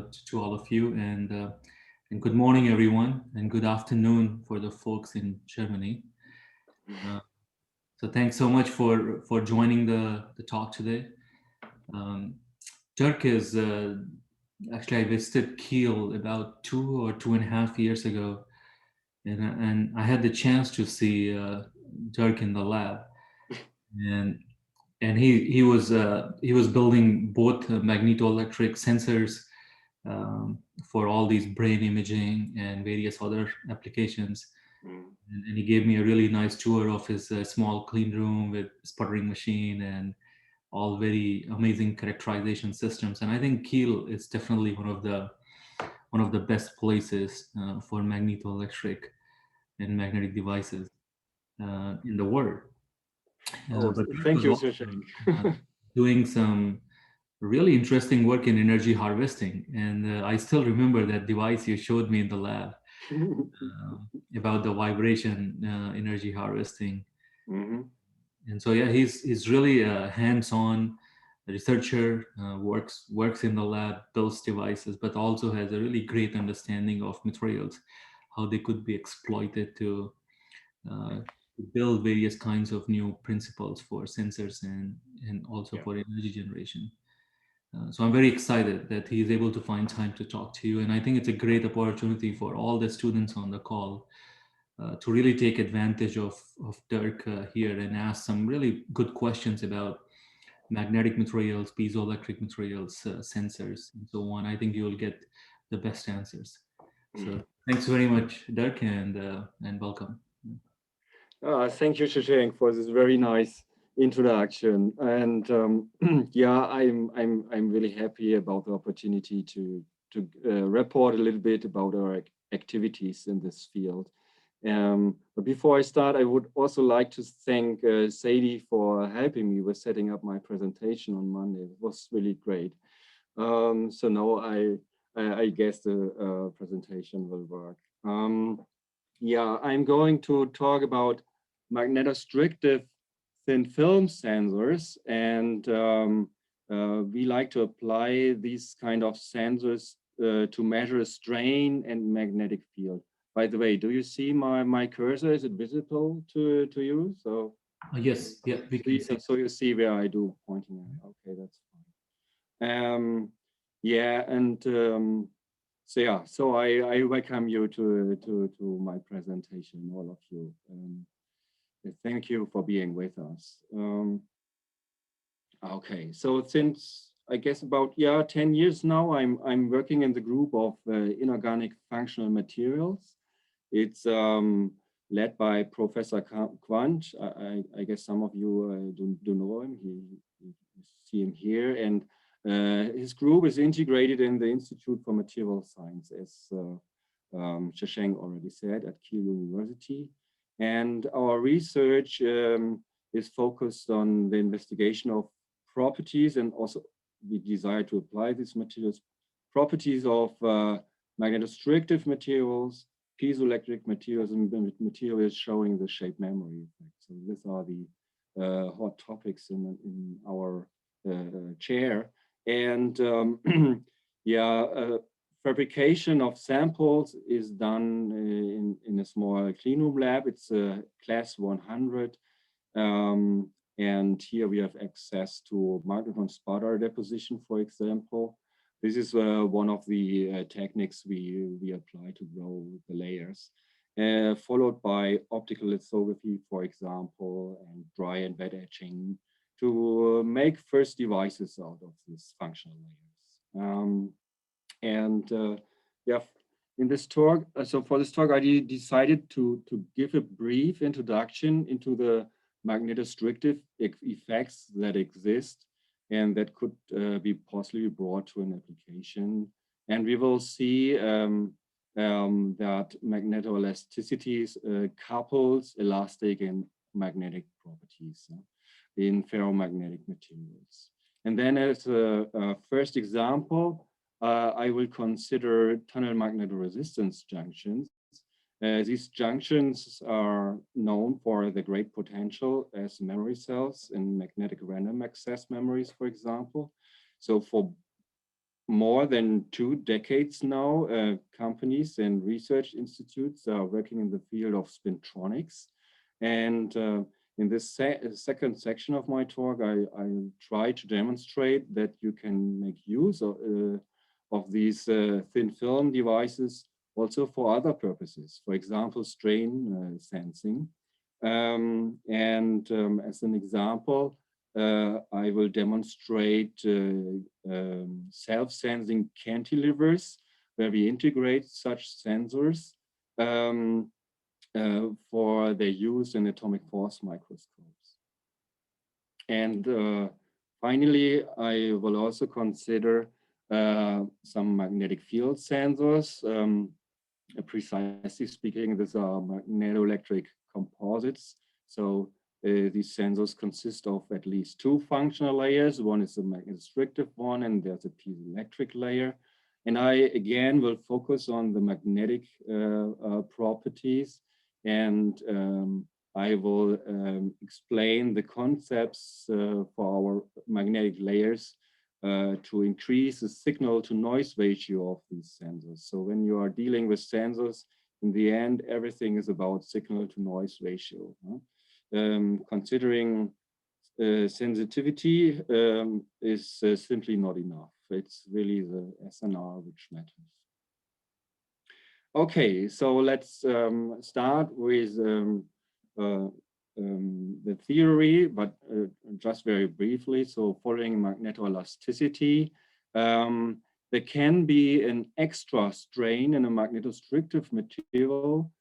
to all of you, and good morning, everyone, and good afternoon for the folks in Germany. Uh, so thanks so much for joining the talk today. Um, Dirk is actually I visited Kiel about 2 or 2.5 years ago, and I had the chance to see Dirk in the lab, and he was building both magnetoelectric sensors for all these brain imaging and various other applications. And he gave me a really nice tour of his small clean room with sputtering machine and all very amazing characterization systems. And I think Kiel is definitely one of the best places for magnetoelectric and magnetic devices in the world. Oh, But Dirk thank was you, also Shashank. doing some really interesting work in energy harvesting. And I still remember that device you showed me in the lab about the vibration energy harvesting. Mhm. And so, yeah, he's really a hands-on researcher, works in the lab, builds devices, but also has a really great understanding of materials, how they could be exploited uh, to build various kinds of new principles for sensors and also Yeah. for energy generation. So I'm very excited that he is able to find time to talk to you, and I think it's a great opportunity for all the students on the call to really take advantage of Dirk here and ask some really good questions about magnetic materials, piezoelectric materials, sensors, and so on. I think you will get the best answers. So thanks very much, Dirk, and welcome. Thank you, Shashank, for this very nice introduction. And yeah, I'm really happy about the opportunity to report a little bit about our activities in this field. But before I start, I would also like to thank Sadie for helping me with setting up my presentation on Monday. It was really great. So now I guess the presentation will work. Yeah, I'm going to talk about magnetostrictive thin film sensors, and we like to apply these kind of sensors to measure strain and magnetic field. By the way, do you see my cursor? Is it visible to you? So Yes, yeah, we can see. so you see where I do pointing at. Okay, that's fine. Yeah, and so yeah, so I welcome you to my presentation, all of you. Thank you for being with us. Okay, so since I guess about 10 years now, I'm working in the group of inorganic functional materials. It's led by Professor Quandt. I guess some of you do know him. You see him here, and his group is integrated in the Institute for Material Science, as Shashank already said, at Kiel University. And our research is focused on the investigation of properties, and also we desire to apply these materials, properties of magnetostrictive materials, piezoelectric materials, and materials showing the shape memory effect. So these are the hot topics in our chair. And yeah, fabrication of samples is done in a small clean room lab. It's a class 100. And here we have access to magnetron sputter deposition, for example. This is one of the techniques we apply to grow the layers, followed by optical lithography, for example, and dry and wet etching to make first devices out of these functional layers. Yeah, in this talk, so for this talk, I decided to give a brief introduction into the magnetostrictive effects that exist and that could be possibly brought to an application. And we will see that magnetoelasticity couples elastic and magnetic properties in ferromagnetic materials. And then as a first example, I will consider tunnel magnetoresistance junctions. These junctions are known for the great potential as memory cells in magnetic random access memories, for example. So for more than 2 decades now, companies and research institutes are working in the field of spintronics. And in this second section of my talk, I try to demonstrate that you can make use of these thin film devices also for other purposes, for example, strain sensing. As an example, I will demonstrate self-sensing cantilevers where we integrate such sensors for their use in atomic force microscopes. And finally, I will also consider some magnetic field sensors. Precisely speaking, these are magnetoelectric composites. So these sensors consist of at least 2 functional layers. One is the magnetostrictive one, and there's a piezoelectric layer. And I, again, will focus on the magnetic properties, and I will explain the concepts for our magnetic layers to increase the signal to noise ratio of these sensors. So when you are dealing with sensors, in the end, everything is about signal to noise ratio. Considering sensitivity is simply not enough. It's really the SNR which matters. Okay, so let's start with the theory, but just very briefly. So following magnetoelasticity, there can be an extra strain in a magnetostrictive material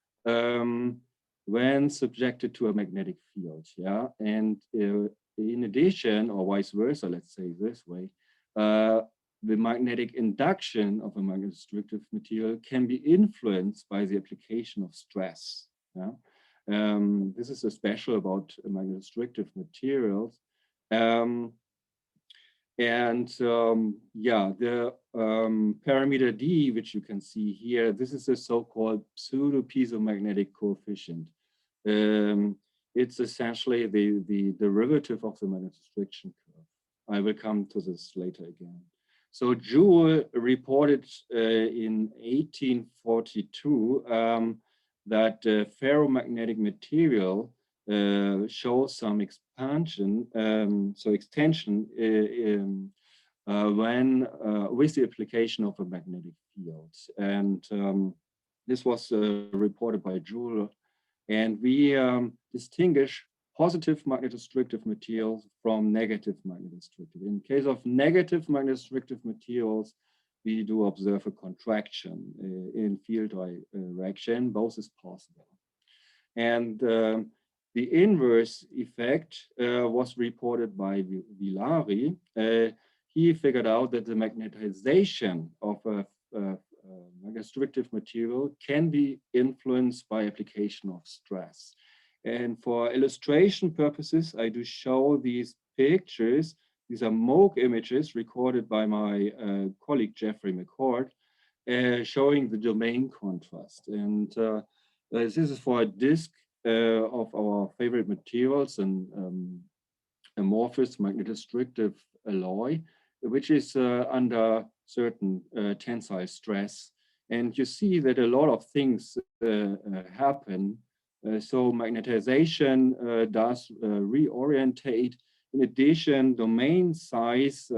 when subjected to a magnetic field. Yeah, and in addition, or vice versa, let's say this way, the magnetic induction of a magnetostrictive material can be influenced by the application of stress. Yeah? This is special about magnetostrictive materials. Yeah, the parameter D, which you can see here, this is a so-called pseudo-piezomagnetic coefficient. It's essentially the derivative of the magnetostriction curve. I will come to this later again. So Joule reported in 1842 that ferromagnetic material shows some expansion, extension when with the application of a magnetic field. And this was reported by Joule. And we distinguish positive magnetostrictive materials from negative magnetostrictive. In case of negative magnetostrictive materials, we do observe a contraction in field direction. Both is possible. And the inverse effect was reported by Villari. He figured out that the magnetization of a magnetostrictive material can be influenced by application of stress. And for illustration purposes, I do show these pictures. These are MOOC images recorded by my colleague, Jeffrey McCord, showing the domain contrast. And this is for a disk of our favorite materials, and amorphous magnetostrictive alloy, which is under certain tensile stress. And you see that a lot of things happen. So magnetization does reorientate. In addition, domain size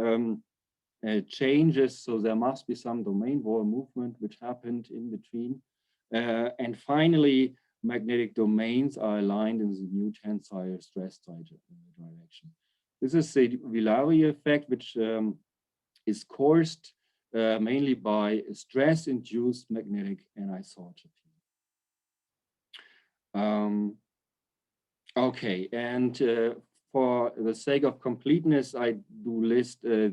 changes, so there must be some domain wall movement which happened in between. And finally, magnetic domains are aligned in the new tensile stress direction. This is the Villari effect, which is caused mainly by stress-induced magnetic anisotropy. Okay, and for the sake of completeness, I do list all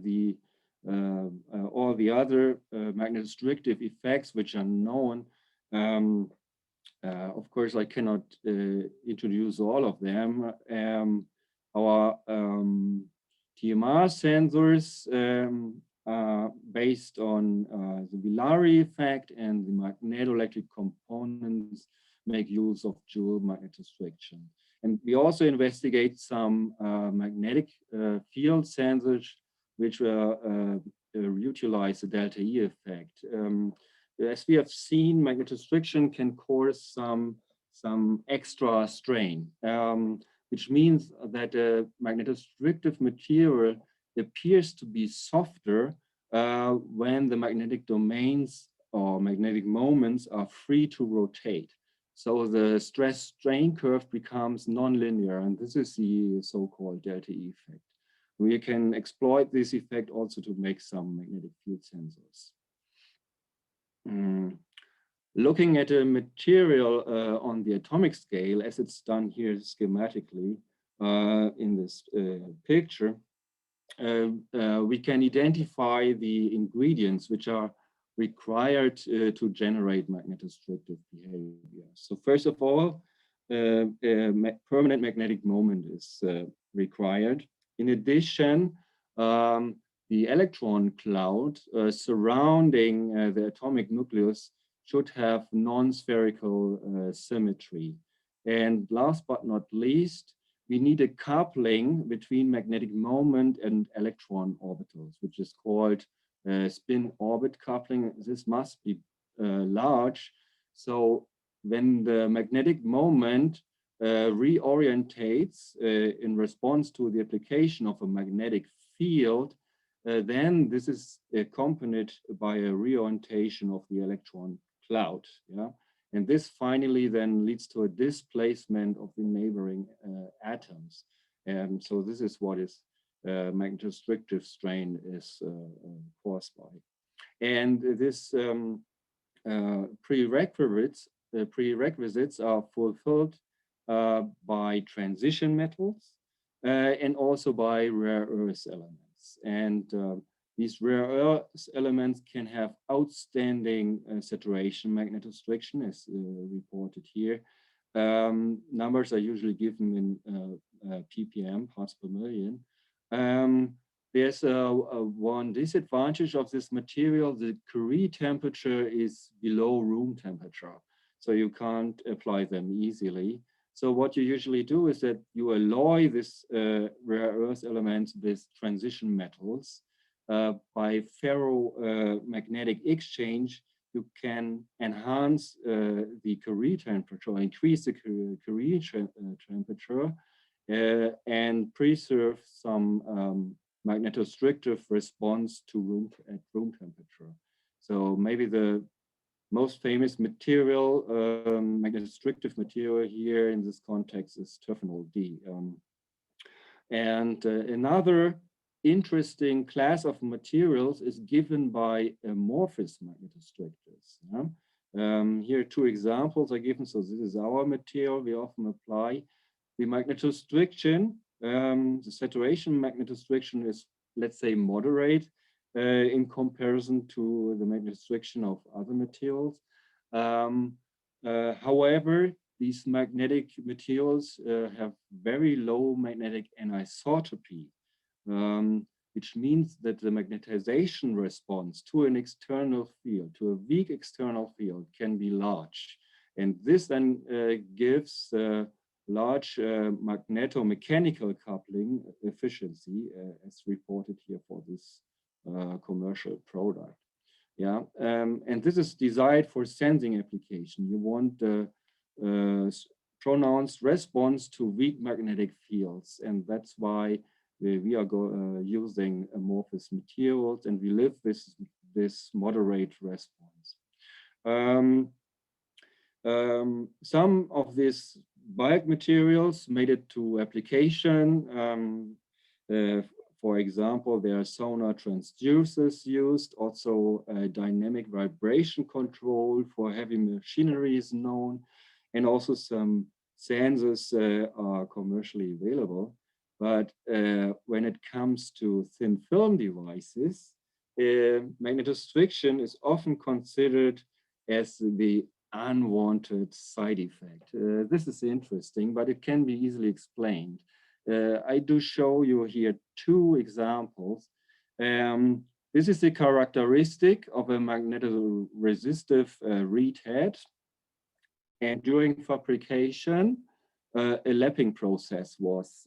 the other magnetostrictive effects which are known. Of course, I cannot introduce all of them. Our TMR sensors are based on the Villari effect, and the magnetoelectric components make use of Joule magnetostriction. And we also investigate some magnetic field sensors, which were utilize the delta E effect. As we have seen, magnetostriction can cause some extra strain, which means that a magnetostrictive material appears to be softer when the magnetic domains or magnetic moments are free to rotate. So the stress strain curve becomes nonlinear, and this is the so-called delta E effect. We can exploit this effect also to make some magnetic field sensors. Looking at a material on the atomic scale, as it's done here schematically in this picture, we can identify the ingredients which are required to generate magnetostrictive behavior. So first of all, permanent magnetic moment is required. In addition, the electron cloud surrounding the atomic nucleus should have non-spherical symmetry. And last but not least, we need a coupling between magnetic moment and electron orbitals, which is called spin-orbit coupling. This must be large. So when the magnetic moment reorientates in response to the application of a magnetic field, then this is accompanied by a reorientation of the electron cloud. Yeah? And this finally then leads to a displacement of the neighboring atoms. And so this is what is magnetostrictive strain is caused by. And this prerequisites are fulfilled by transition metals and also by rare earth elements. And these rare earth elements can have outstanding saturation magnetostriction, as reported here. Numbers are usually given in ppm, parts per million. There's one disadvantage of this material. The Curie temperature is below room temperature, so you can't apply them easily. So what you usually do is that you alloy this rare earth elements with transition metals. By ferromagnetic exchange, you can enhance the Curie temperature, increase the Curie temperature, and preserve some magnetostrictive response to room temperature. So maybe the most famous material, magnetostrictive material here in this context is terphenol D. Another interesting class of materials is given by amorphous magnetostrictors. Yeah? Here are two examples are given. So this is our material we often apply. The magnetostriction, the saturation magnetostriction is, let's say, moderate in comparison to the magnetostriction of other materials. However, these magnetic materials have very low magnetic anisotropy, which means that the magnetization response to an external field, to a weak external field, can be large. And this then gives large magnetomechanical coupling efficiency, as reported here for this commercial product. Yeah, and this is designed for sensing application. You want the pronounced response to weak magnetic fields, and that's why we are using amorphous materials, and we live this moderate response. Some of these bulk materials made it to application. For example, there are sonar transducers used. Also, dynamic vibration control for heavy machinery is known, and also some sensors are commercially available. But when it comes to thin film devices, magnetostriction is often considered as the unwanted side effect. This is interesting, but it can be easily explained. I do show you here two examples. This is the characteristic of a magnetoresistive reed head. And during fabrication, a lapping process was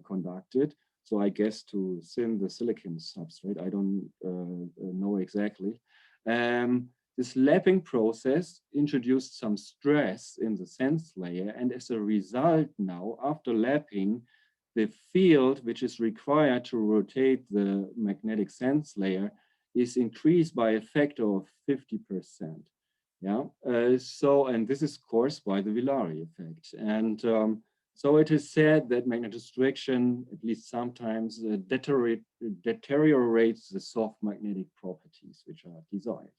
conducted. So I guess to thin the silicon substrate, I don't know exactly. This lapping process introduced some stress in the sense layer, and as a result now, after lapping, the field which is required to rotate the magnetic sense layer is increased by a factor of 50%. Yeah, and this is caused by the Villari effect. And so it is said that magnetostriction, at least sometimes, deteriorates the soft magnetic properties which are desired.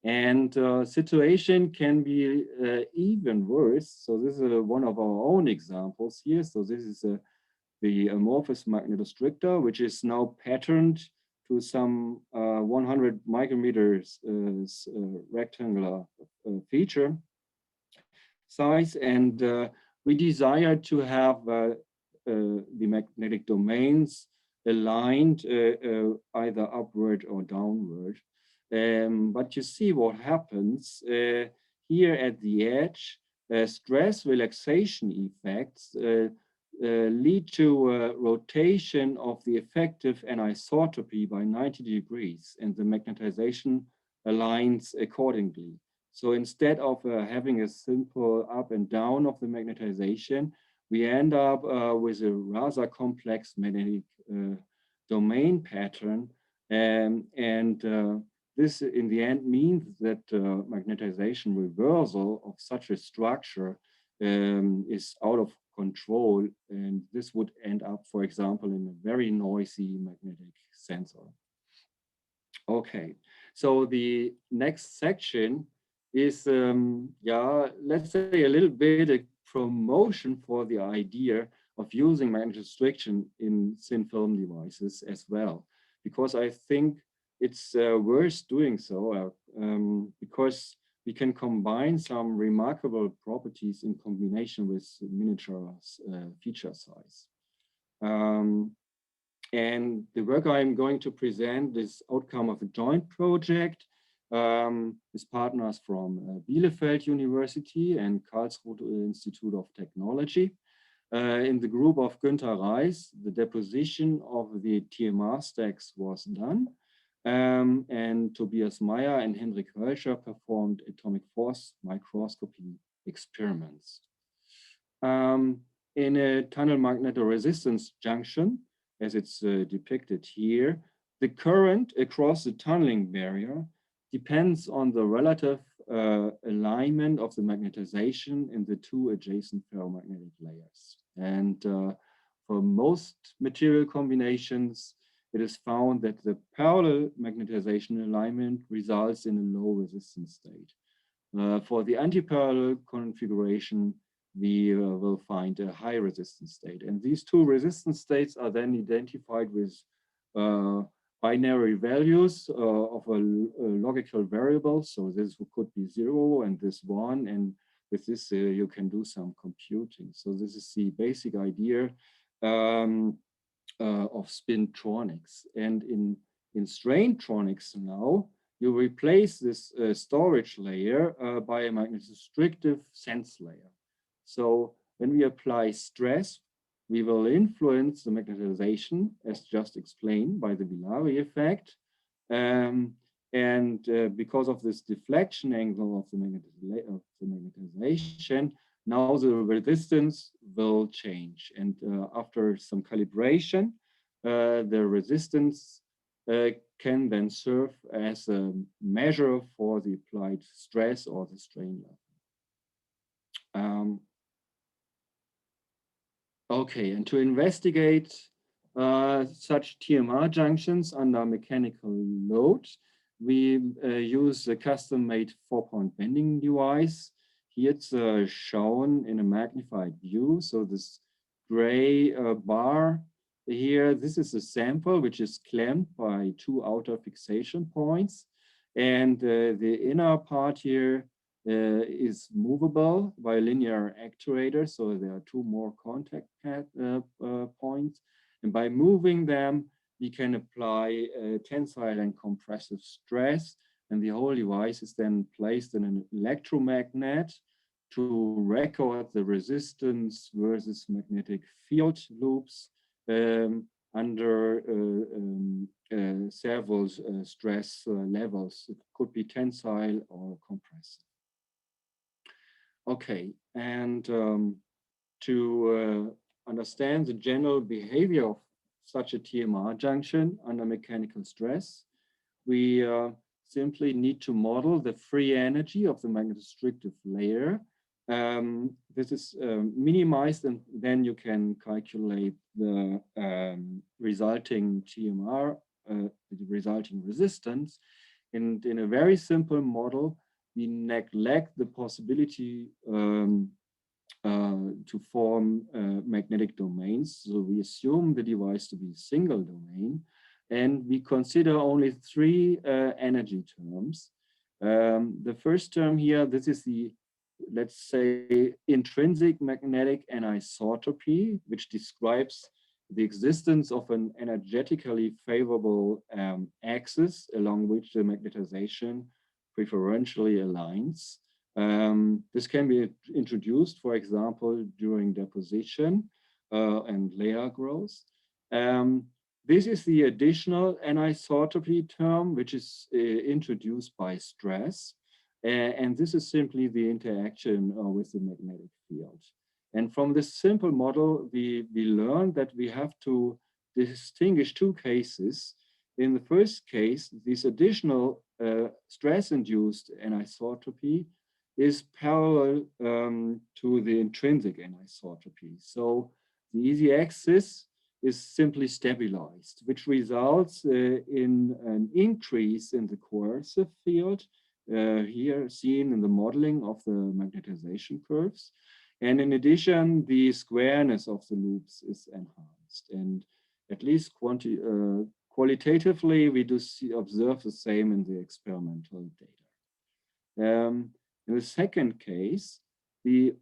And situation can be even worse. So this is one of our own examples here. So this is the amorphous magnetostrictor, which is now patterned to some 100 micrometers rectangular feature size. And we desire to have the magnetic domains aligned either upward or downward. But you see what happens here at the edge. Stress relaxation effects lead to rotation of the effective anisotropy by 90 degrees, and the magnetization aligns accordingly. So instead of having a simple up and down of the magnetization, we end up with a rather complex magnetic domain pattern. This in the end means that magnetization reversal of such a structure is out of control, and this would end up, for example, in a very noisy magnetic sensor. Okay, so the next section is, let's say a little bit a promotion for the idea of using magnetostriction in thin film devices as well, because I think it's worth doing so because we can combine some remarkable properties in combination with miniature feature size. And the work I'm going to present is outcome of a joint project with partners from Bielefeld University and Karlsruhe Institute of Technology. In the group of Günther Reis, the deposition of the TMR stacks was done. And Tobias Meyer and Henrik Hölscher performed atomic force microscopy experiments. In a tunnel magnetoresistance junction, as it's depicted here, the current across the tunneling barrier depends on the relative alignment of the magnetization in the two adjacent ferromagnetic layers. And for most material combinations, it is found that the parallel magnetization alignment results in a low resistance state. For the anti-parallel configuration, we will find a high resistance state. And these two resistance states are then identified with binary values of a logical variable. So this could be 0 and this 1. And with this, you can do some computing. So this is the basic idea of spintronics. And in straintronics now, you replace this storage layer by a magnetostrictive sense layer. So when we apply stress, we will influence the magnetization, as just explained by the Villari effect. Because of this deflection angle of the magnetization, now the resistance will change. And after some calibration, the resistance can then serve as a measure for the applied stress or the strain level. Okay, and to investigate such TMR junctions under mechanical load, we use a custom-made 4-point bending device. Here it's shown in a magnified view. So this gray bar here, this is a sample which is clamped by 2 outer fixation points. And the inner part here is movable by linear actuators. So there are 2 more contact points. And by moving them, we can apply tensile and compressive stress. And the whole device is then placed in an electromagnet to record the resistance versus magnetic field loops under several stress levels. It could be tensile or compressive. Okay, and to understand the general behavior of such a TMR junction under mechanical stress, we simply need to model the free energy of the magnetostrictive layer. This is minimized, and then you can calculate the resulting TMR, the resulting resistance. And in a very simple model, we neglect the possibility to form magnetic domains. So we assume the device to be a single domain, and we consider only three energy terms. The first term here, this is the, let's say, intrinsic magnetic anisotropy, which describes the existence of an energetically favorable axis along which the magnetization preferentially aligns. This can be introduced, for example, during deposition and layer growth. This is the additional anisotropy term, which is introduced by stress. And this is simply the interaction with the magnetic field. And from this simple model, we learned that we have to distinguish two cases. In the first case, this additional stress-induced anisotropy is parallel to the intrinsic anisotropy. So the easy axis is simply stabilized, which results in an increase in the coercive field, here seen in the modeling of the magnetization curves. And in addition, the squareness of the loops is enhanced. And at least qualitatively, we do observe the same in the experimental data. In the second case, the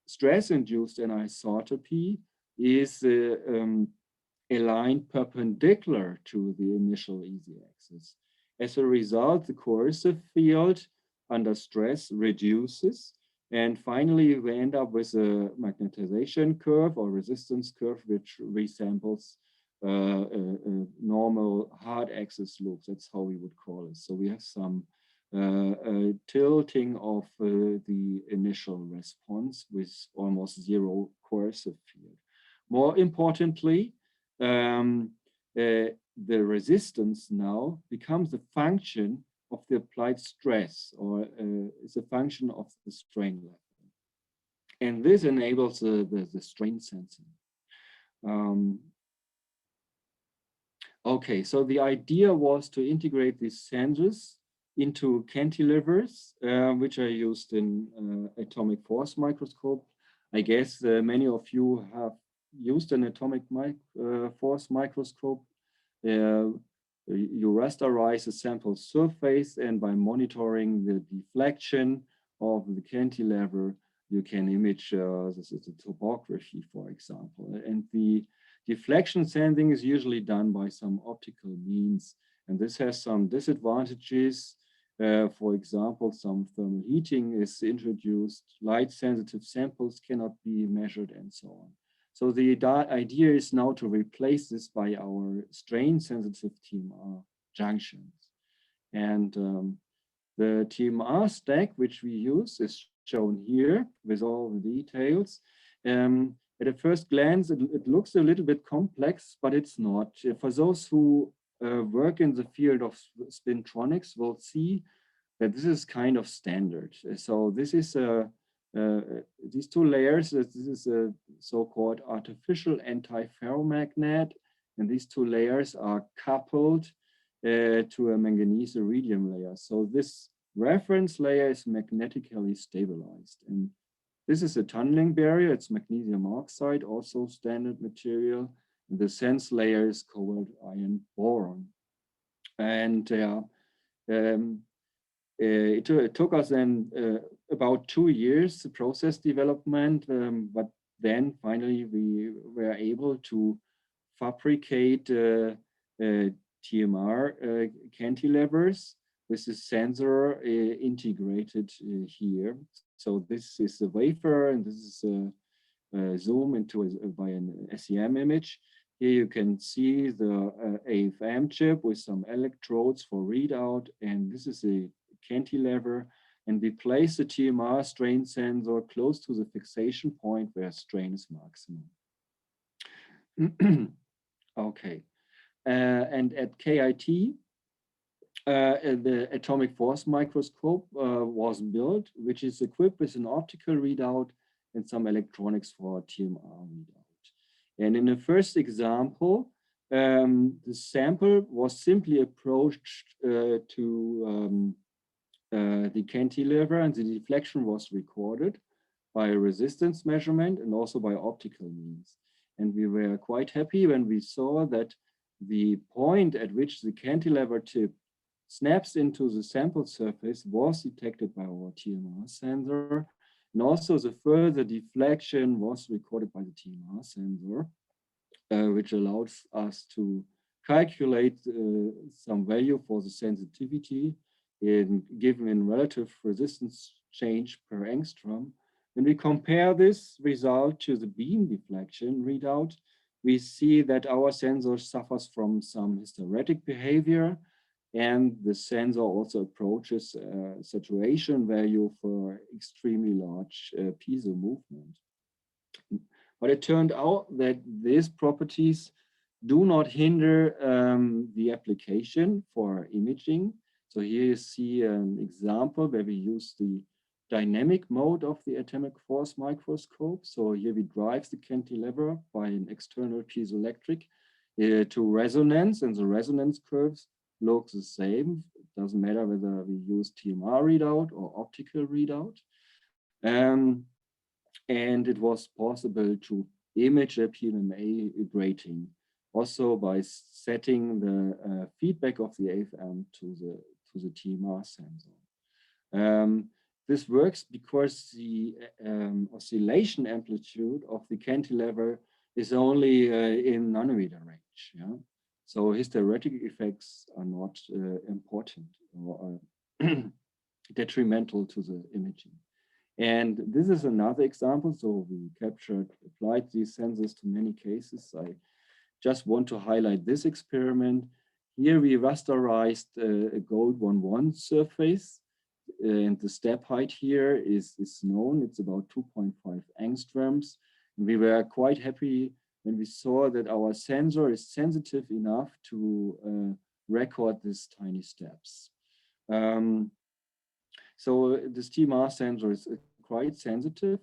stress-induced anisotropy is aligned perpendicular to the initial easy axis. As a result, the coercive field under stress reduces. And finally, we end up with a magnetization curve or resistance curve, which resembles normal hard axis loops. That's how we would call it. So we have some tilting of the initial response with almost zero coercive field. More importantly, the resistance now becomes a function of the applied stress, or is a function of the strain level. And this enables the strain sensing. Okay, so the idea was to integrate these sensors into cantilevers, which are used in atomic force microscope. I guess many of you have used an atomic force microscope. You rasterize a sample surface, and by monitoring the deflection of the cantilever, you can image, this is a topography, for example. And the deflection sensing is usually done by some optical means. And this has some disadvantages. For example, some thermal heating is introduced, light-sensitive samples cannot be measured, and so on. So the idea is now to replace this by our strain-sensitive TMR junctions. And the TMR stack, which we use, is shown here with all the details. At a first glance, it looks a little bit complex, but it's not. For those who work in the field of spintronics will see that this is kind of standard. So this is these two layers, this is a so-called artificial antiferromagnet, and these two layers are coupled to a manganese iridium layer. So this reference layer is magnetically stabilized. And this is a tunneling barrier, it's magnesium oxide, also standard material. And the sense layer is cobalt iron boron. And it took us then about 2 years to process development, but then finally we were able to fabricate TMR cantilevers with the sensor integrated here. So this is the wafer, and this is zoom into by an SEM image. Here you can see the AFM chip with some electrodes for readout, and this is a cantilever. And we place the TMR strain sensor close to the fixation point where strain is maximum. Okay, and at KIT, the atomic force microscope was built, which is equipped with an optical readout and some electronics for TMR readout. And in the first example, the sample was simply approached to the cantilever, and the deflection was recorded by a resistance measurement and also by optical means. And we were quite happy when we saw that the point at which the cantilever tip snaps into the sample surface was detected by our TMR sensor. And also the further deflection was recorded by the TMR sensor, which allows us to calculate some value for the sensitivity given in relative resistance change per angstrom. When we compare this result to the beam deflection readout, we see that our sensor suffers from some hysteretic behavior, and the sensor also approaches a saturation value for extremely large piezo movement. But it turned out that these properties do not hinder the application for imaging. So here you see an example where we use the dynamic mode of the atomic force microscope. So here we drive the cantilever by an external piezoelectric to resonance, and the resonance curves look the same. It doesn't matter whether we use TMR readout or optical readout. And it was possible to image a PMMA grating also by setting the feedback of the AFM to the TMR sensor. This works because the oscillation amplitude of the cantilever is only in nanometer range. Yeah? So hysteretic effects are not important or detrimental to the imaging. And this is another example. So we applied these sensors to many cases. I just want to highlight this experiment. Here we rasterized a gold 1-1 surface, and the step height here is known. It's about 2.5 angstroms. And we were quite happy when we saw that our sensor is sensitive enough to record these tiny steps. So this TMR sensor is quite sensitive.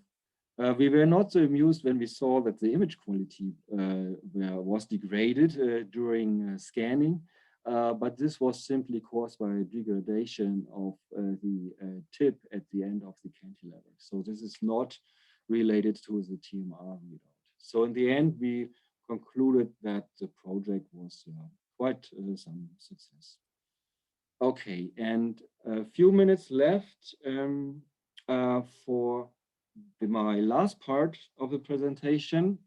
We were not so amused when we saw that the image quality was degraded during scanning, but this was simply caused by a degradation of the tip at the end of the cantilever. So this is not related to the TMR readout. So in the end, we concluded that the project was quite some success. Okay, and a few minutes left for my last part of the presentation,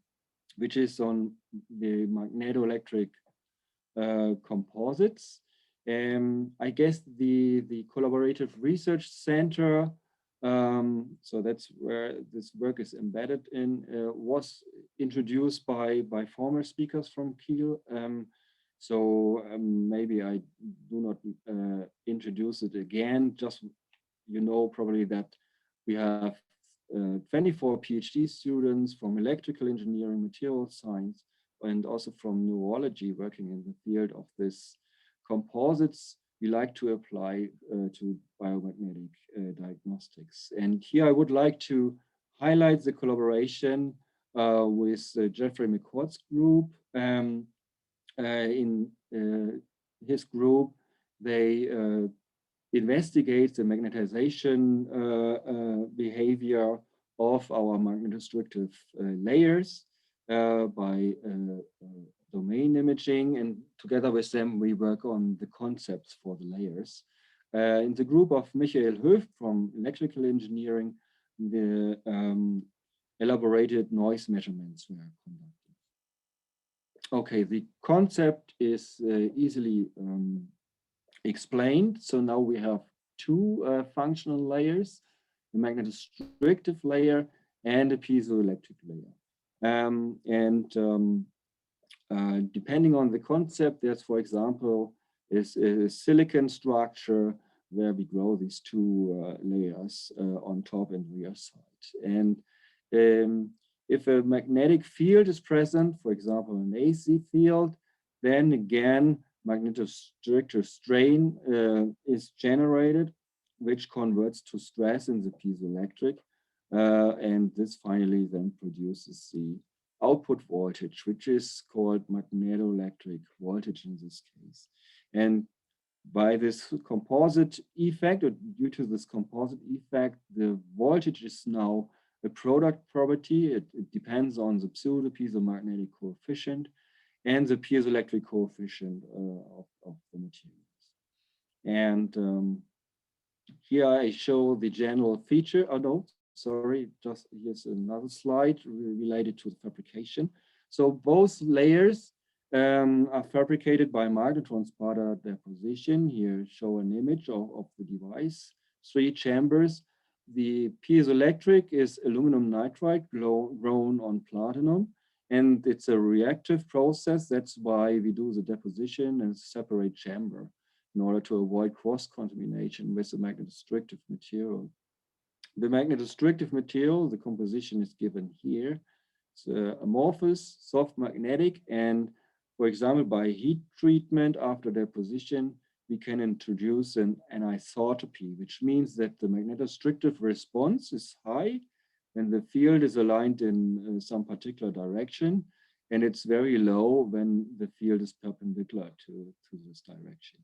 which is on the magnetoelectric composites. I guess the Collaborative Research Center, so that's where this work is embedded in, was introduced by former speakers from Kiel. So maybe I do not introduce it again, just you know probably that we have 24 PhD students from electrical engineering, material science, and also from neurology working in the field of this composites we like to apply to biomagnetic diagnostics. And here I would like to highlight the collaboration with Jeffrey McCord's group. In his group, they investigate the magnetization behavior of our magnetostrictive layers by domain imaging, and together with them we work on the concepts for the layers. In the group of Michael Höft from electrical engineering, the elaborated noise measurements were conducted. Okay, the concept is easily explained. So now we have two functional layers, the magnetostrictive layer and a piezoelectric layer. Depending on the concept, there's, for example, is a silicon structure where we grow these two layers on top and rear side. And if a magnetic field is present, for example, an AC field, then again, magnetostrictive strain is generated, which converts to stress in the piezoelectric. And this finally then produces the output voltage, which is called magnetoelectric voltage in this case. And by this composite effect, or due to this composite effect, the voltage is now a product property. It depends on the pseudo piezomagnetic coefficient and the piezoelectric coefficient of the materials. And here I show the general feature. Oh no, sorry, just here's another slide related to the fabrication. So both layers are fabricated by magnetron sputter deposition. Here show an image of the device, 3 chambers. The piezoelectric is aluminum nitride grown on platinum, and it's a reactive process. That's why we do the deposition in a separate chamber in order to avoid cross-contamination with the magnetostrictive material. The magnetostrictive material, the composition is given here. It's amorphous, soft magnetic, and for example, by heat treatment after deposition, we can introduce an anisotropy, which means that the magnetostrictive response is high when the field is aligned in some particular direction, and it's very low when the field is perpendicular to this direction.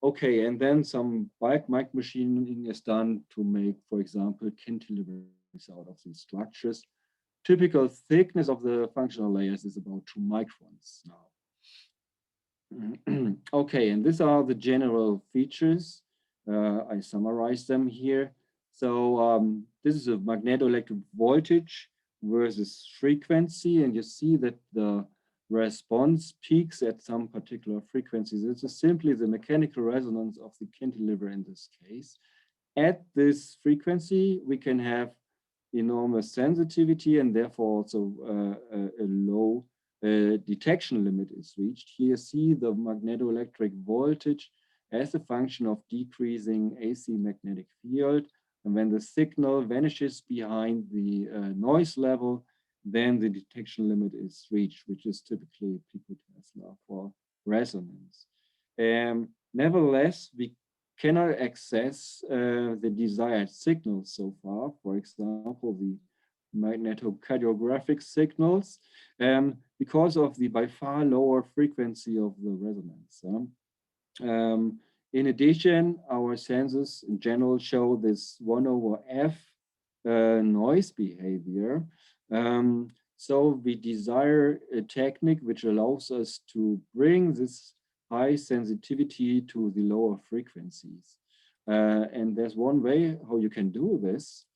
Okay, and then some bulk micromachining is done to make, for example, cantilevers out of these structures. Typical thickness of the functional layers is about 2 microns now. Okay, and these are the general features. I summarize them here. So this is a magnetoelectric voltage versus frequency, and you see that the response peaks at some particular frequencies. This is simply the mechanical resonance of the cantilever in this case. At this frequency, we can have enormous sensitivity and therefore also a low detection limit is reached. Here you see the magnetoelectric voltage as a function of decreasing AC magnetic field. And when the signal vanishes behind the noise level, then the detection limit is reached, which is typically picotesla for resonance. Nevertheless, we cannot access the desired signal so far. For example, the magnetocardiographic signals, because of the by far lower frequency of the resonance. In addition, our sensors in general show this 1/f noise behavior. So we desire a technique which allows us to bring this high sensitivity to the lower frequencies. And there's one way how you can do this.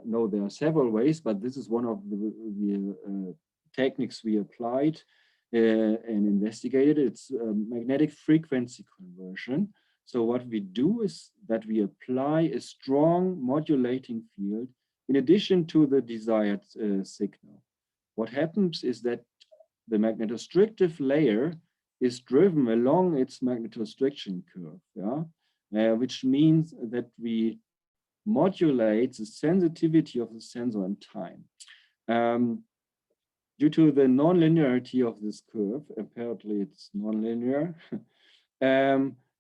No, there are several ways, but this is one of the techniques we applied and investigated. It's magnetic frequency conversion. So what we do is that we apply a strong modulating field in addition to the desired signal. What happens is that the magnetostrictive layer is driven along its magnetostriction curve, which means that we modulate the sensitivity of the sensor in time. Due to the nonlinearity of this curve, apparently it's nonlinear,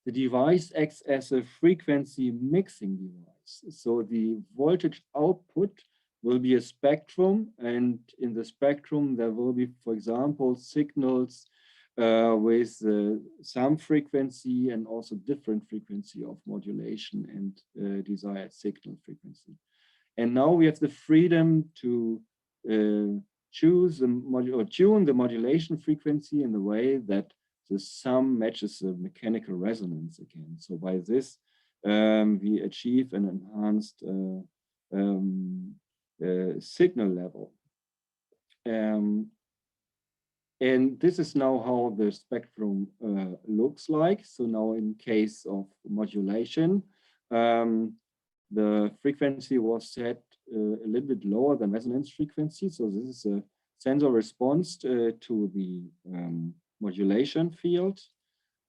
the device acts as a frequency mixing device. So the voltage output will be a spectrum, and in the spectrum there will be, for example, signals with some frequency and also different frequency of modulation and desired signal frequency. And now we have the freedom to choose or tune the modulation frequency in the way that the sum matches the mechanical resonance again. So by this, we achieve an enhanced signal level. And this is now how the spectrum looks like. So now in case of modulation, the frequency was set a little bit lower than resonance frequency. So this is a sensor response to the modulation field.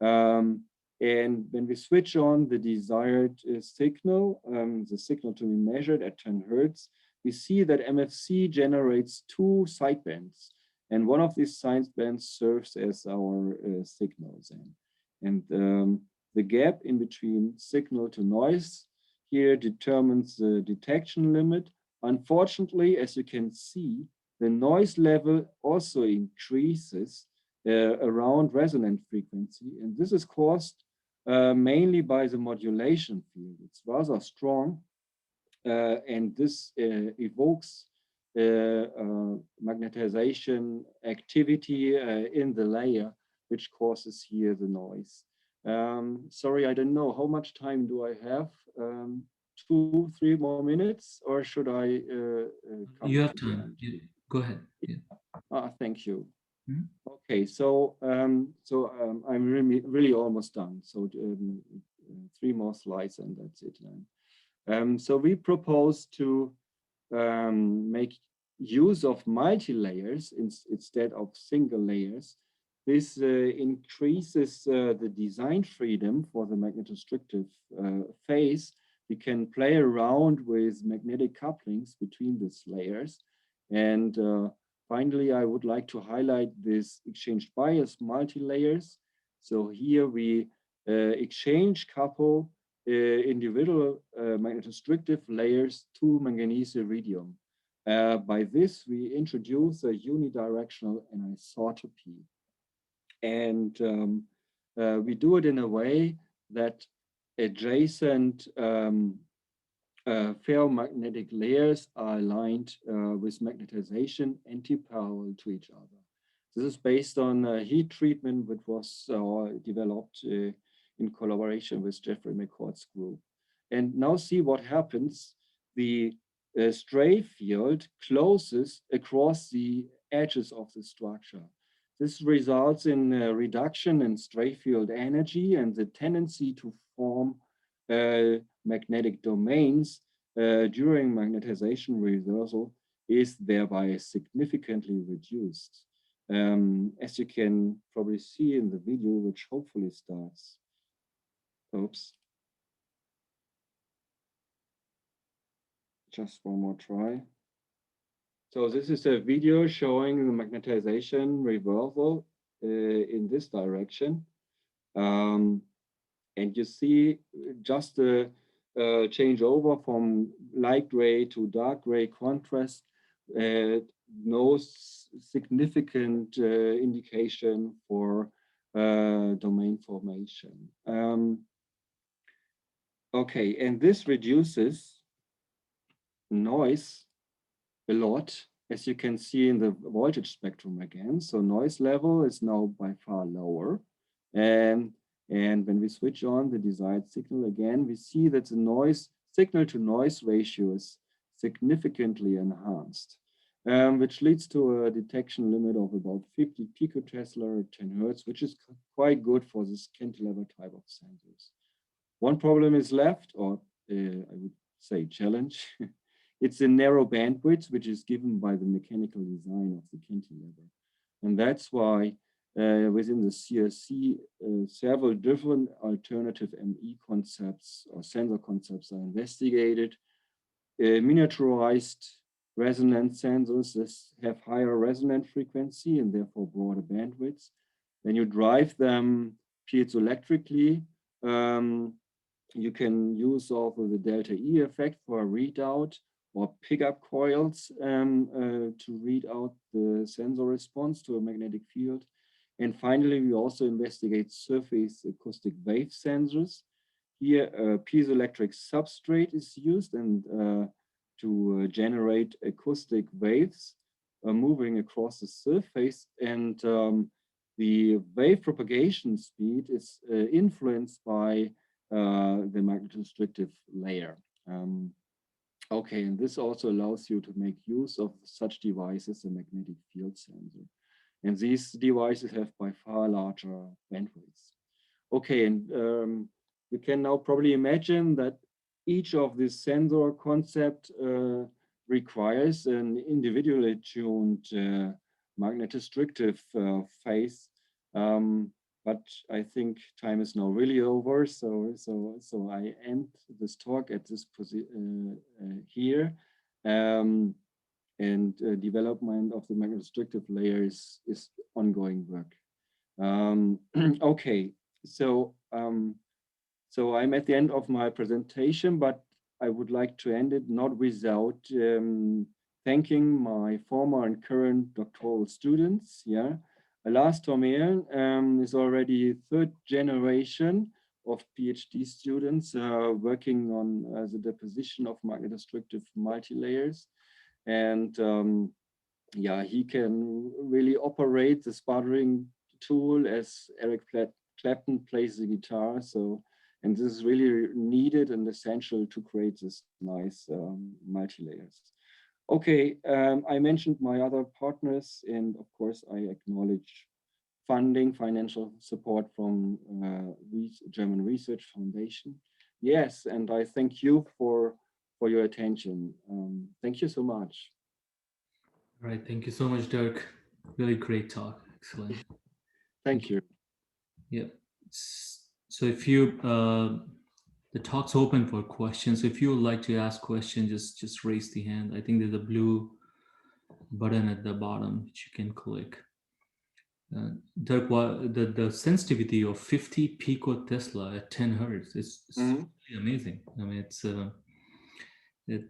And when we switch on the desired signal, the signal to be measured at 10 Hertz, we see that MFC generates two sidebands. And one of these sidebands serves as our signal then. And the gap in between signal to noise here determines the detection limit. Unfortunately, as you can see, the noise level also increases around resonant frequency. And this is caused mainly by the modulation field. It's rather strong. And this evokes magnetization activity in the layer, which causes here the noise. Sorry, I don't know. How much time do I have? 2, 3 more minutes, or should I come You have to the time. end? Go ahead. Yeah. Thank you. Hmm? Okay, so I'm really almost done. So 3 more slides and that's it. So we propose to make use of multi-layers instead of single layers. This increases the design freedom for the magnetostrictive phase. We can play around with magnetic couplings between these layers. And finally, I would like to highlight this exchange bias multi-layers. So here we exchange couple individual magnetostrictive layers to manganese iridium. By this, we introduce a unidirectional anisotropy. And we do it in a way that adjacent ferromagnetic layers are aligned with magnetization anti-parallel to each other. This is based on heat treatment, which was developed in collaboration with Jeffrey McCord's group. And now see what happens. The stray field closes across the edges of the structure. This results in a reduction in stray field energy and the tendency to form magnetic domains during magnetization reversal is thereby significantly reduced. As you can probably see in the video, which hopefully starts. Oops. Just one more try. So this is a video showing the magnetization reversal in this direction. And you see just a change over from light gray to dark gray contrast, no significant indication for domain formation. Okay, and this reduces noise a lot, as you can see in the voltage spectrum again. So noise level is now by far lower. And when we switch on the desired signal again, we see that the noise signal to noise ratio is significantly enhanced, which leads to a detection limit of about 50 picotesla at 10 Hertz, which is quite good for this cantilever type of sensors. One problem is left, or I would say challenge. It's a narrow bandwidth, which is given by the mechanical design of the cantilever. And that's why within the CRC, several different alternative ME concepts or sensor concepts are investigated. Miniaturized resonance sensors have higher resonant frequency and therefore broader bandwidths. When you drive them piezoelectrically, you can use also the delta E effect for a readout, or pickup coils to read out the sensor response to a magnetic field. And finally, we also investigate surface acoustic wave sensors. Here, a piezoelectric substrate is used and to generate acoustic waves moving across the surface. And the wave propagation speed is influenced by the magnetostrictive layer. Okay, and this also allows you to make use of such devices, a magnetic field sensor. And these devices have by far larger bandwidths. Okay, and you can now probably imagine that each of these sensor concept requires an individually tuned magnetostrictive phase. But I think time is now really over, so I end this talk at this here. And development of the magnetostrictive layers is ongoing work. Okay, so so I'm at the end of my presentation, but I would like to end it not without thanking my former and current doctoral students. Yeah, Lars Tormeer is already third generation of PhD students working on the deposition of magnetostrictive multilayers. And yeah, he can really operate the sputtering tool as Eric Clapton plays the guitar. So, and this is really needed and essential to create this nice multi-layers. Okay, I mentioned my other partners, and of course I acknowledge funding, financial support from German Research Foundation. Yes, and I thank you for your attention. Thank you so much. Right. Thank you so much, Dirk. Really great talk. Excellent. Thank you. Yeah. So if you, the talk's open for questions. So if you would like to ask questions, just raise the hand. I think there's a blue button at the bottom which you can click. Dirk, the sensitivity of 50 picotesla at 10 hertz is really amazing. I mean,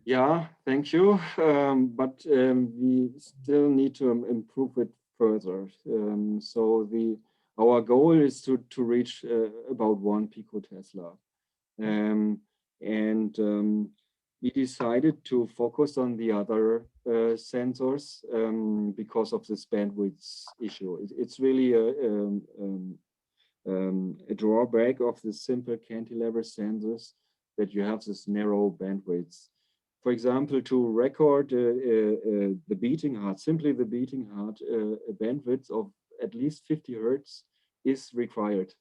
yeah, thank you. But we still need to improve it further. So our goal is to reach about 1 picotesla. And we decided to focus on the other sensors because of this bandwidth issue. It's really a drawback of the simple cantilever sensors that you have this narrow bandwidth. For example, to record the beating heart, simply the beating heart, a bandwidth of at least 50 hertz is required.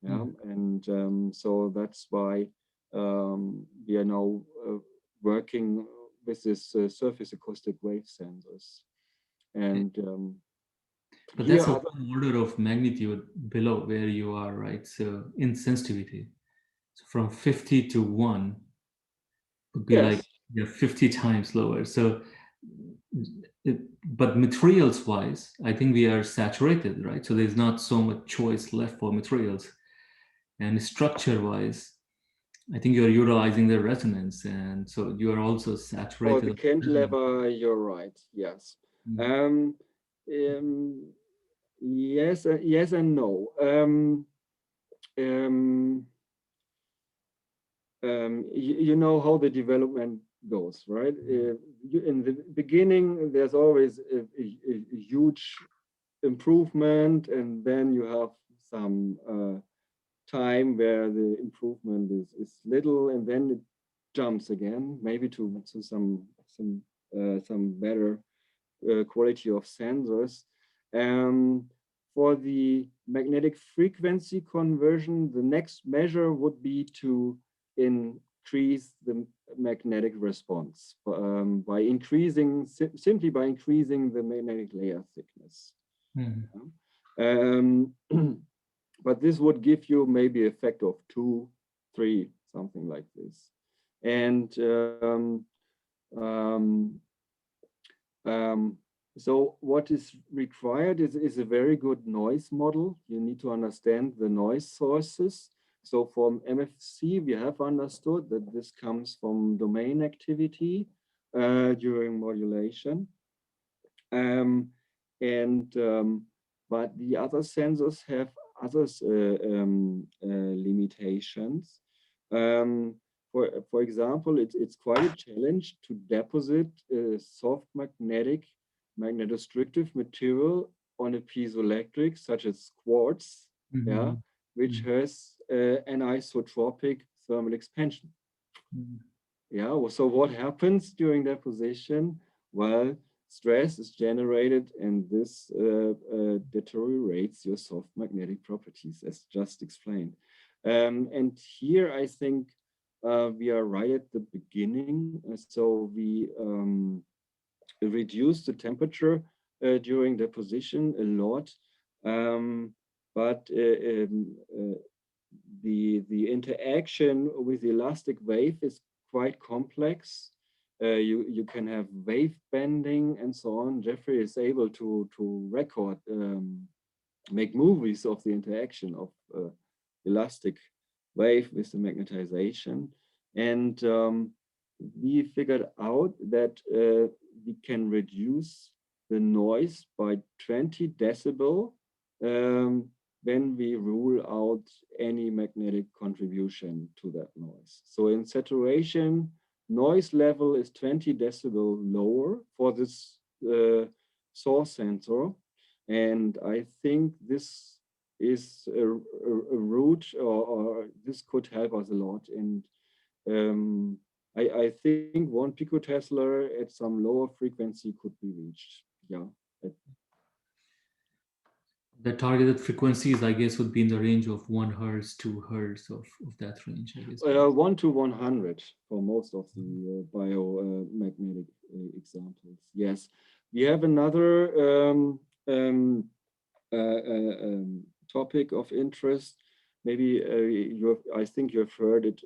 Yeah, and so that's why we are now working with this surface acoustic wave sensors. And but that's a one order of magnitude below where you are, right? So in sensitivity, so from 50 to 1 would be like 50 times lower. So, but materials wise, I think we are saturated, right? So there's not so much choice left for materials. And structure wise, I think you're utilizing the resonance, and so you are also saturated. For the cantilever, you're right. Yes. Yes, yes and no. You know how the development goes, right? In the beginning, there's always a huge improvement, and then you have some time where the improvement is little, and then it jumps again, maybe to some better quality of sensors. For the magnetic frequency conversion, the next measure would be to increase the magnetic response by increasing, simply by increasing the magnetic layer thickness. But this would give you maybe a factor of 2, 3, something like this. And so what is required is a very good noise model. You need to understand the noise sources. So from MFC, we have understood that this comes from domain activity during modulation. But the other sensors have other limitations. For example, it's quite a challenge to deposit a soft magnetostrictive material on a piezoelectric, such as quartz, yeah, which has an isotropic thermal expansion. Yeah, so what happens during deposition? Well, stress is generated, and this deteriorates your soft magnetic properties, as just explained. And here, I think we are right at the beginning. So we reduce the temperature during deposition a lot. But the interaction with the elastic wave is quite complex. You can have wave bending and so on. Jeffrey is able to record, make movies of the interaction of elastic wave with the magnetization. And we figured out that we can reduce the noise by 20 decibel when we rule out any magnetic contribution to that noise. So in saturation, noise level is 20 decibel lower for this source sensor. And I think this is a route, or this could help us a lot. And I think 1 picotesla at some lower frequency could be reached. Yeah. The targeted frequencies, I guess, would be in the range of 1 hertz, 2 hertz of that range, I guess. 1 to 100 for most of the biomagnetic examples. Yes. We have another topic of interest. Maybe I think you've heard it,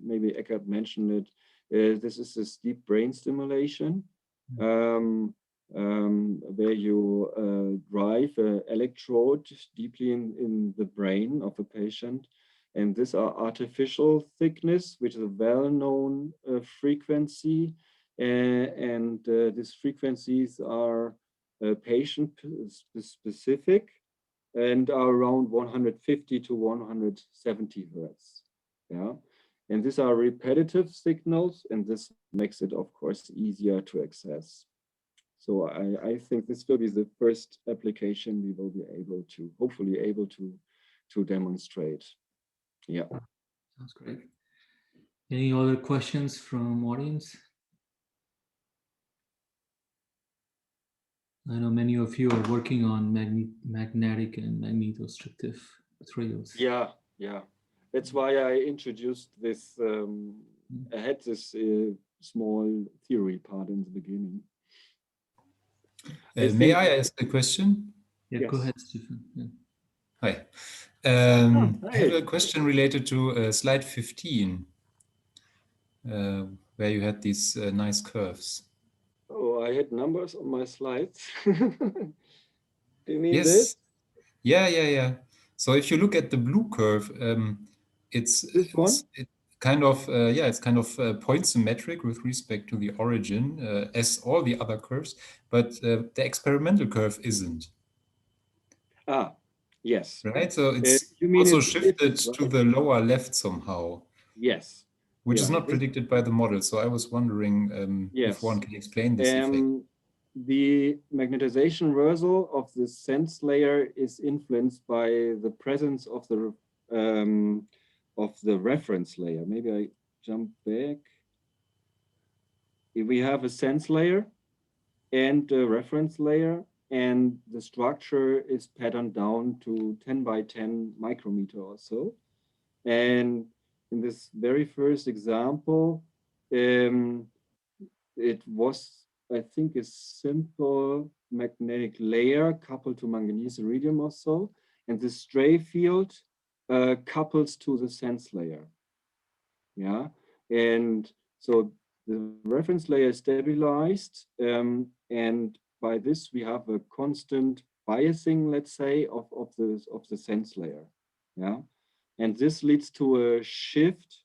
maybe Eckert mentioned it. This is this deep brain stimulation, where you drive an electrode deeply in the brain of a patient. And these are artificial thickness, which is a well-known frequency. And these frequencies are patient specific and are around 150 to 170 hertz. Yeah. And these are repetitive signals, and this makes it, of course, easier to access. So I think this will be the first application we will be able to, hopefully able to demonstrate. Yeah. Sounds great. Any other questions from audience? I know many of you are working on magnetic and magnetostrictive materials. Yeah, yeah. That's why I introduced this. I had this small theory part in the beginning. May I ask a question? Yeah, yes. Go ahead, Stephen. Yeah. Hi. I have a question related to slide 15, where you had these nice curves. Oh, I had numbers on my slides. Do you mean yes. This? Yeah. So if you look at the blue curve, it's kind of point symmetric with respect to the origin, as all the other curves, but the experimental curve isn't. Ah, yes. Right. So it's also shifted to the lower left somehow. Yes. Which is not predicted by the model. So I was wondering if one can explain this effect. The magnetization reversal of the sense layer is influenced by the presence of the reference layer. Maybe I jump back. If we have a sense layer and a reference layer, and the structure is patterned down to 10 by 10 micrometer or so. And in this very first example, it was, I think, a simple magnetic layer coupled to manganese iridium or so. And the stray field couples to the sense layer. Yeah. And so the reference layer is stabilized. And by this, we have a constant biasing, let's say, of the sense layer. Yeah. And this leads to a shift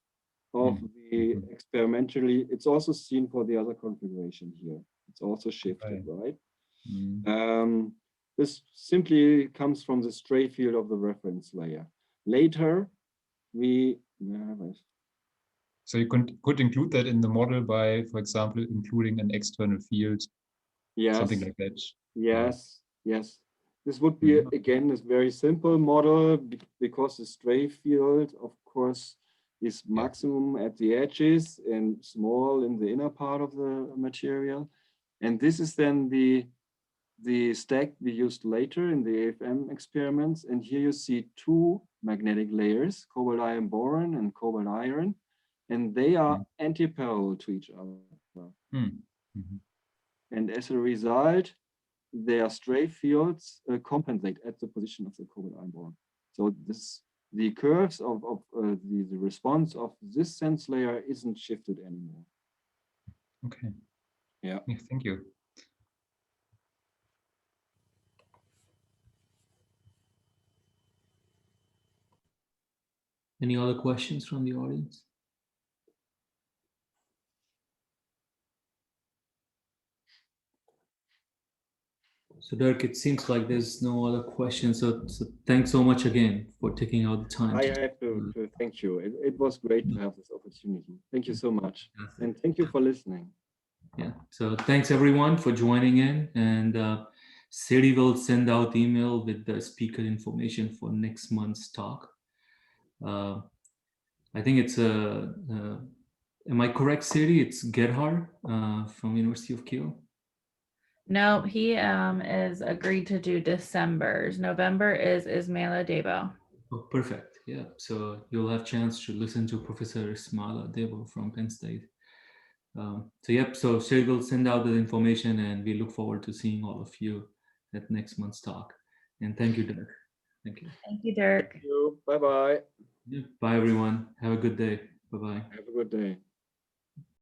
of the experimentally. It's also seen for the other configuration here. It's also shifted, right? This simply comes from the stray field of the reference layer. Later, so you could include that in the model by, for example, including an external field, something like that. Yes, yes. This would be, again, this very simple model, because the stray field, of course, is maximum at the edges and small in the inner part of the material. And this is then the stack we used later in the AFM experiments. And here you see two magnetic layers, cobalt iron boron and cobalt iron. and they are anti-parallel to each other. And as a result, their stray fields compensate at the position of the cobalt ion. So the curves of the response of this sense layer isn't shifted anymore. Okay. Yeah. Thank you. Any other questions from the audience? So Dirk, it seems like there's no other questions. So thanks so much again for taking out the time. I have to thank you. It was great to have this opportunity. Thank you so much. And thank you for listening. Yeah. So thanks everyone for joining in, and Siri will send out email with the speaker information for next month's talk. I think it's am I correct, Siri? It's Gerhard from University of Kiel. No, he is agreed to do December's. November is Ismaila Debo. Oh, perfect. Yeah. So you'll have chance to listen to Professor Ismaila Debo from Penn State. So yep. So Siri will send out the information, and we look forward to seeing all of you at next month's talk. And thank you, Dirk. Thank you. Thank you, Dirk. Thank you. Bye-bye. Yeah. Bye, everyone. Have a good day. Bye-bye. Have a good day.